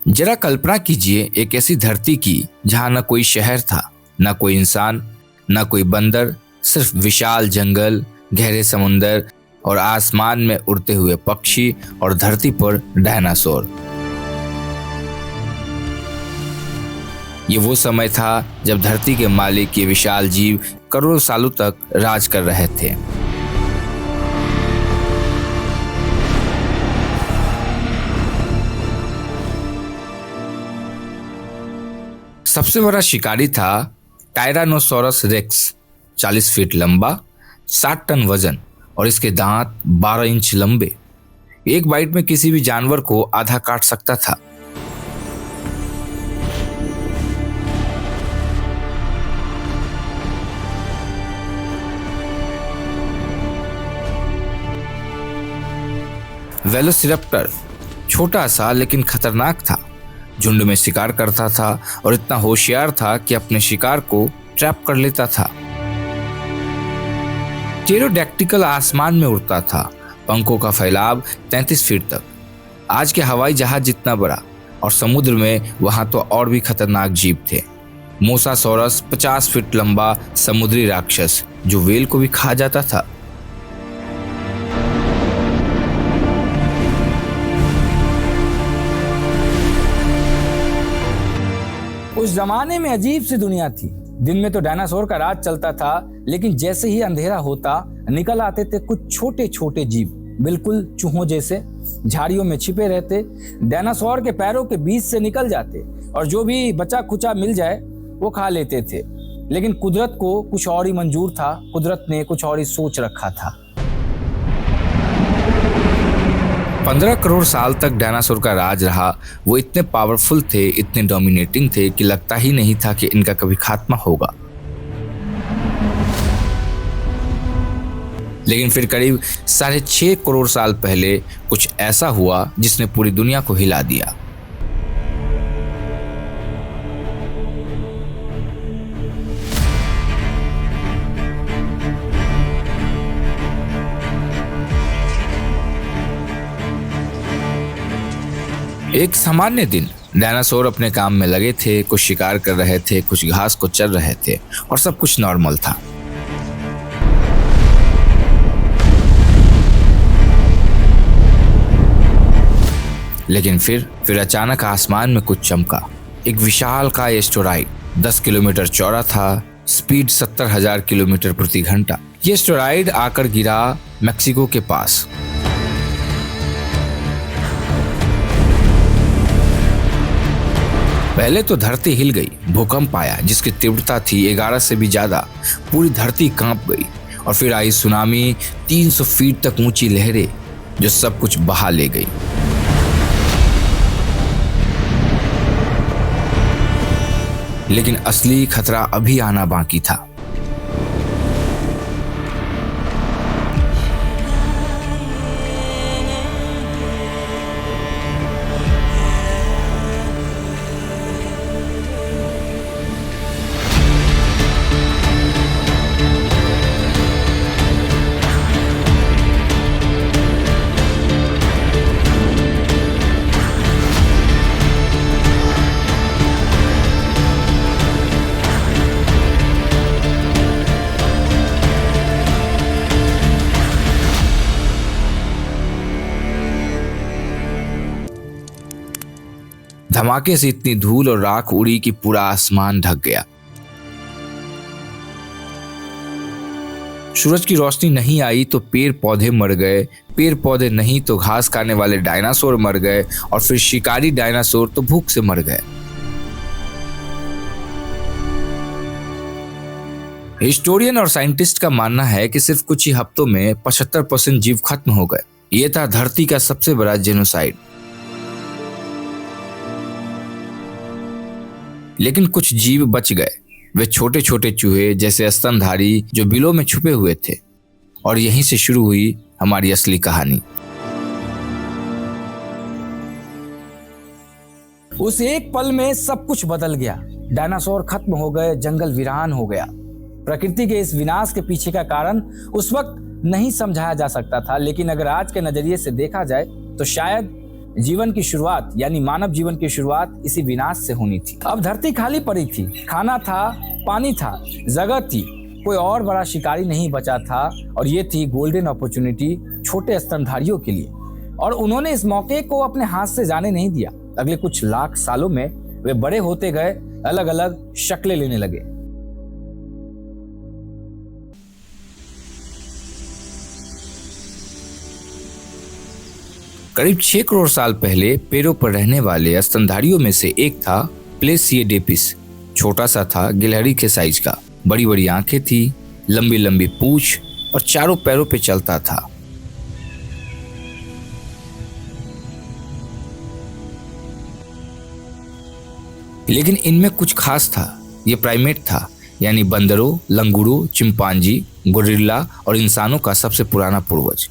जरा कल्पना कीजिए एक ऐसी धरती की जहां न कोई शहर था, न कोई इंसान, न कोई बंदर, सिर्फ विशाल जंगल, गहरे समुंदर और आसमान में उड़ते हुए पक्षी और धरती पर डायनासोर। ये वो समय था जब धरती के मालिक ये विशाल जीव करोड़ों सालों तक राज कर रहे थे। सबसे बड़ा शिकारी था टायरानोसोरस रेक्स, 40 फीट लंबा, 60 टन वजन और इसके दांत 12 इंच लंबे। एक बाइट में किसी भी जानवर को आधा काट सकता था। वेलोसिरैप्टर छोटा सा लेकिन खतरनाक था। झुंड में शिकार करता था और इतना होशियार था कि अपने शिकार को ट्रैप कर लेता था। टेरोडैक्टिकल आसमान में उड़ता था, पंखों का फैलाव 33 फीट तक, आज के हवाई जहाज जितना बड़ा। और समुद्र में वहां तो और भी खतरनाक जीव थे। मोसासोरस 50 फीट लंबा समुद्री राक्षस जो व्हेल को भी खा जाता था। उस जमाने में अजीब सी दुनिया थी। दिन में तो डायनासोर का राज चलता था, लेकिन जैसे ही अंधेरा होता निकल आते थे कुछ छोटे छोटे जीव, बिल्कुल चूहों जैसे, झाड़ियों में छिपे रहते, डायनासोर के पैरों के बीच से निकल जाते और जो भी बचा खुचा मिल जाए वो खा लेते थे। लेकिन कुदरत को कुछ और ही मंजूर था, कुदरत ने कुछ और ही सोच रखा था। 15 करोड़ साल तक डायनासोर का राज रहा। वो इतने पावरफुल थे, इतने डोमिनेटिंग थे कि लगता ही नहीं था कि इनका कभी खात्मा होगा। लेकिन फिर करीब 6.5 करोड़ साल पहले कुछ ऐसा हुआ जिसने पूरी दुनिया को हिला दिया। एक सामान्य दिन डायनासोर अपने काम में लगे थे, कुछ शिकार कर रहे थे, कुछ घास को चर रहे थे और सब कुछ नॉर्मल था। लेकिन फिर अचानक आसमान में कुछ चमका। एक विशाल का एस्टेरॉइड 10 किलोमीटर चौड़ा था, स्पीड 70,000 किलोमीटर प्रति घंटा। ये एस्टेरॉइड आकर गिरा मैक्सिको के पास। पहले तो धरती हिल गई, भूकंप आया जिसकी तीव्रता थी 11 से भी ज्यादा। पूरी धरती कांप गई और फिर आई सुनामी, 300 फीट तक ऊंची लहरें जो सब कुछ बहा ले गई। लेकिन असली खतरा अभी आना बाकी था। धमाके से इतनी धूल और राख उड़ी कि पूरा आसमान ढक गया। सूरज की रोशनी नहीं आई तो पेड़ पौधे मर गए, पेड़ पौधे नहीं तो घास खाने वाले डायनासोर मर गए और फिर शिकारी डायनासोर तो भूख से मर गए। हिस्टोरियन और साइंटिस्ट का मानना है कि सिर्फ कुछ ही हफ्तों में 75% जीव खत्म हो गए। यह था धरती का सबसे बड़ा जेनोसाइड। लेकिन कुछ जीव बच गए, वे छोटे छोटे चूहे जैसे स्तनधारी जो बिलों में छुपे हुए थे। और यहीं से शुरू हुई हमारी असली कहानी। उस एक पल में सब कुछ बदल गया। डायनासोर खत्म हो गए, जंगल वीरान हो गया। प्रकृति के इस विनाश के पीछे का कारण उस वक्त नहीं समझाया जा सकता था, लेकिन अगर आज के नजरिए से देखा जाए तो शायद जीवन की शुरुआत यानी मानव जीवन की शुरुआत इसी विनाश से होनी थी। अब धरती खाली पड़ी थी, खाना था, पानी था, जगह थी, कोई और बड़ा शिकारी नहीं बचा था और ये थी गोल्डन अपॉर्चुनिटी छोटे स्तनधारियों के लिए। और उन्होंने इस मौके को अपने हाथ से जाने नहीं दिया। अगले कुछ लाख सालों में वे बड़े होते गए, अलग अलग शक्लें लेने लगे। करीब 6 करोड़ साल पहले पेड़ों पर रहने वाले स्तनधारियों में से एक था प्लेसिएडेपिस। छोटा सा था, गिलहरी के साइज का, बड़ी बड़ी आंखें थी, लंबी लंबी पूंछ और चारों पैरों पे चलता था। लेकिन इनमें कुछ खास था। ये प्राइमेट था, यानी बंदरों, लंगूरों, चिंपांजी, गोरिल्ला और इंसानों का सबसे पुराना पूर्वज।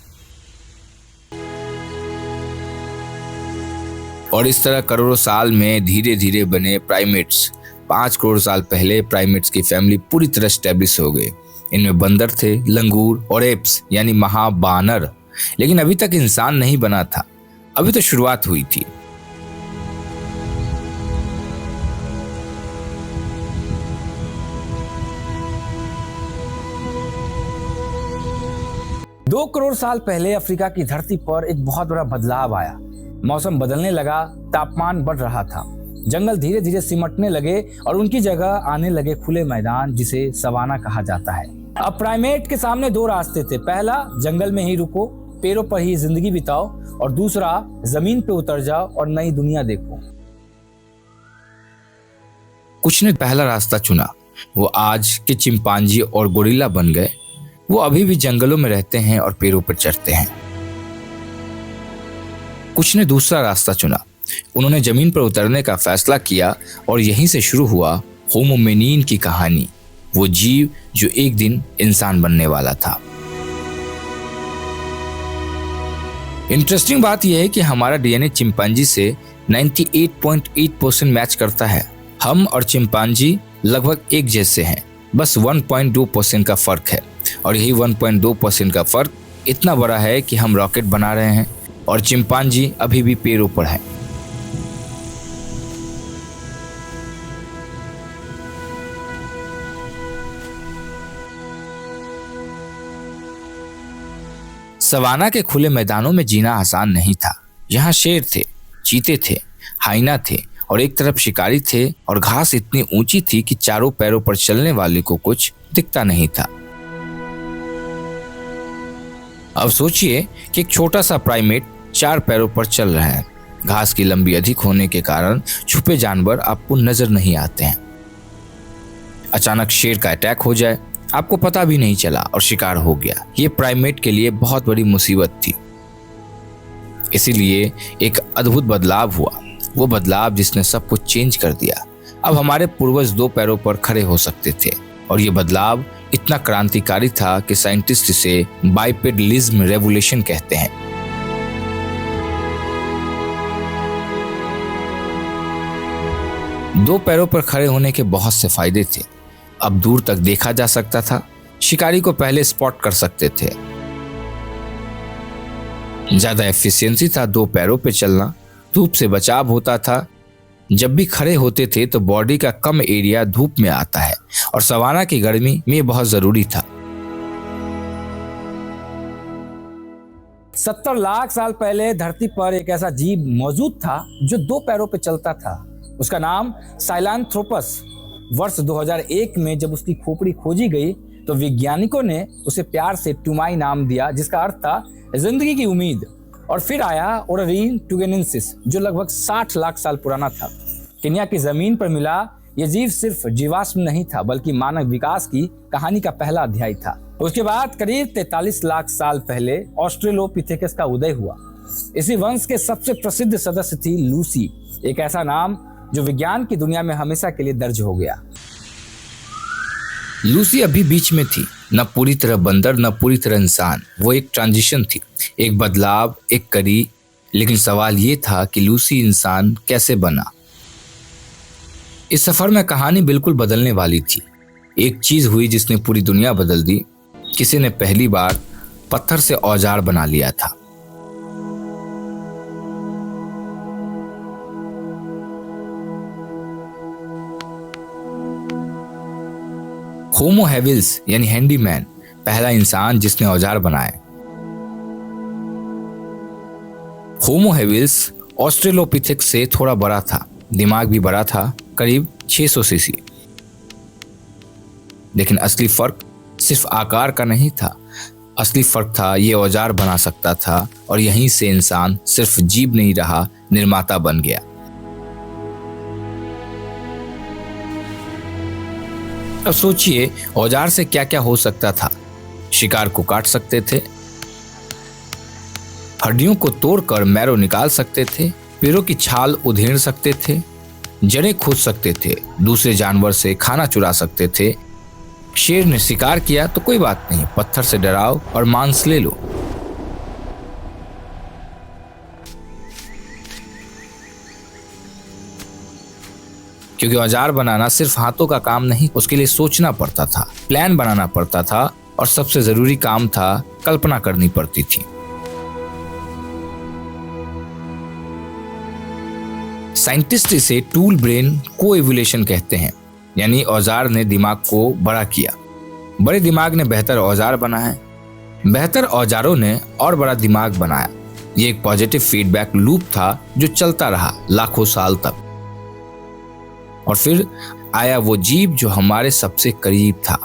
और इस तरह करोड़ों साल में धीरे धीरे बने प्राइमेट्स। 5 करोड़ साल पहले प्राइमेट्स की फैमिली पूरी तरह स्टैब्लिश हो गए। इनमें बंदर थे, लंगूर और एप्स यानी महाबानर। लेकिन अभी तक इंसान नहीं बना था, अभी तो शुरुआत हुई थी। दो करोड़ साल पहले अफ्रीका की धरती पर एक बहुत बड़ा बदलाव आया। मौसम बदलने लगा, तापमान बढ़ रहा था, जंगल धीरे धीरे सिमटने लगे और उनकी जगह आने लगे खुले मैदान, जिसे सवाना कहा जाता है। अब प्राइमेट के सामने दो रास्ते थे। पहला, जंगल में ही रुको, पेड़ों पर ही जिंदगी बिताओ, और दूसरा, जमीन पे उतर जाओ और नई दुनिया देखो। कुछ ने पहला रास्ता चुना, वो आज के चिंपांजी और गोरिल्ला बन गए। वो अभी भी जंगलों में रहते हैं और पेड़ों पर चढ़ते हैं। कुछ ने दूसरा रास्ता चुना, उन्होंने जमीन पर उतरने का फैसला किया और यहीं से शुरू हुआ होमोमेनिन की कहानी, वो जीव जो एक दिन इंसान बनने वाला था। इंटरेस्टिंग बात यह है कि हमारा डीएनए चिंपांजी से 98.8% मैच करता है। हम और चिंपांजी लगभग एक जैसे हैं, बस 1.2% का फर्क है। और यही 1.2% का फर्क इतना बड़ा है कि हम रॉकेट बना रहे हैं और चिंपांजी अभी भी पेड़ों पर है। सवाना के खुले मैदानों में जीना आसान नहीं था। यहाँ शेर थे, चीते थे, हाइना थे और एक तरफ शिकारी थे, और घास इतनी ऊंची थी कि चारों पैरों पर चलने वाले को कुछ दिखता नहीं था। अब सोचिए कि एक छोटा सा प्राइमेट 4 पैरों पर चल रहा है। घास की लंबी अधिक होने के कारण छुपे जानवर आपको नजर नहीं आते हैं। अचानक शेर का अटैक हो जाए, आपको पता भी नहीं चला और शिकार हो गया। ये प्राइमेट के लिए बहुत बड़ी मुसीबत थी। इसीलिए एक अद्भुत बदलाव हुआ, वो बदलाव जिसने सब कुछ चेंज कर दिया। अब हमारे पूर्वज 2 पैरों पर खड़े हो सकते थे, और ये बदलाव इतना क्रांतिकारी था कि साइंटिस्ट इसे बाइपेडलिज्म रेवोल्यूशन कहते हैं। दो पैरों पर खड़े होने के बहुत से फायदे थे। अब दूर तक देखा जा सकता था, शिकारी को पहले स्पॉट कर सकते थे। ज्यादा एफिशिएंसी था 2 पैरों पे चलना, धूप से बचाव होता था। जब भी खड़े होते थे तो बॉडी का कम एरिया धूप में आता है, और सवाना की गर्मी में ये बहुत जरूरी था। 70 लाख साल पहले धरती पर एक ऐसा जीव मौजूद था जो 2 पैरों पर चलता था। उसका नाम साइलांथ्रोपस। वर्ष 2001 में जब उसकी खोपड़ी खोजी गई तो वैज्ञानिकों ने उसे प्यार से टुमाई नाम दिया, जिसका अर्थ था जिंदगी की उम्मीद। और फिर आया ओरारीन टुगेनेंसिस, जो लगभग 60 लाख साल पुराना था। केन्या की जमीन पर मिला यह जीव सिर्फ जीवाश्म नहीं था, बल्कि मानव विकास की कहानी का पहला अध्याय था। उसके बाद करीब 43 लाख साल पहले ऑस्ट्रेलोपिथेकस का उदय हुआ। इसी वंश के सबसे प्रसिद्ध सदस्य थी लूसी, एक ऐसा नाम जो विज्ञान की दुनिया में हमेशा के लिए दर्ज हो गया। लूसी अभी बीच में थी, न पूरी तरह बंदर न पूरी तरह इंसान। वो एक ट्रांजिशन थी, एक बदलाव, एक कड़ी। लेकिन सवाल ये था कि लूसी इंसान कैसे बना। इस सफर में कहानी बिल्कुल बदलने वाली थी। एक चीज हुई जिसने पूरी दुनिया बदल दी। किसी ने पहली बार पत्थर से औजार बना लिया था। होमो हैविल्स यानी हैंडीमैन पहला इंसान जिसने औजार बनाए। होमो हैविल्स ऑस्ट्रेलोपिथेकस से थोड़ा बड़ा था, दिमाग भी बड़ा था, करीब 600 सीसी। लेकिन असली फर्क सिर्फ आकार का नहीं था, असली फर्क था ये औजार बना सकता था, और यहीं से इंसान सिर्फ जीव नहीं रहा, निर्माता बन गया। अब सोचिए औजार से क्या क्या हो सकता था। शिकार को काट सकते थे, हड्डियों को तोड़कर मैरो निकाल सकते थे, पेड़ों की छाल उधेड़ सकते थे, जड़ें खोद सकते थे, दूसरे जानवर से खाना चुरा सकते थे। शेर ने शिकार किया तो कोई बात नहीं, पत्थर से डराओ और मांस ले लो। क्योंकि औजार बनाना सिर्फ हाथों का काम नहीं, उसके लिए सोचना पड़ता था, प्लान बनाना पड़ता था, और सबसे जरूरी काम था कल्पना करनी पड़ती थी। साइंटिस्ट इसे टूल ब्रेन कोएवोल्यूशन कहते हैं, यानी औजार ने दिमाग को बड़ा किया, बड़े दिमाग ने बेहतर औजार बनाए, बेहतर औजारों ने और बड़ा दिमाग बनाया। ये एक पॉजिटिव फीडबैक लूप था जो चलता रहा लाखों साल तक। और फिर आया वो जीव जो हमारे सबसे करीब था,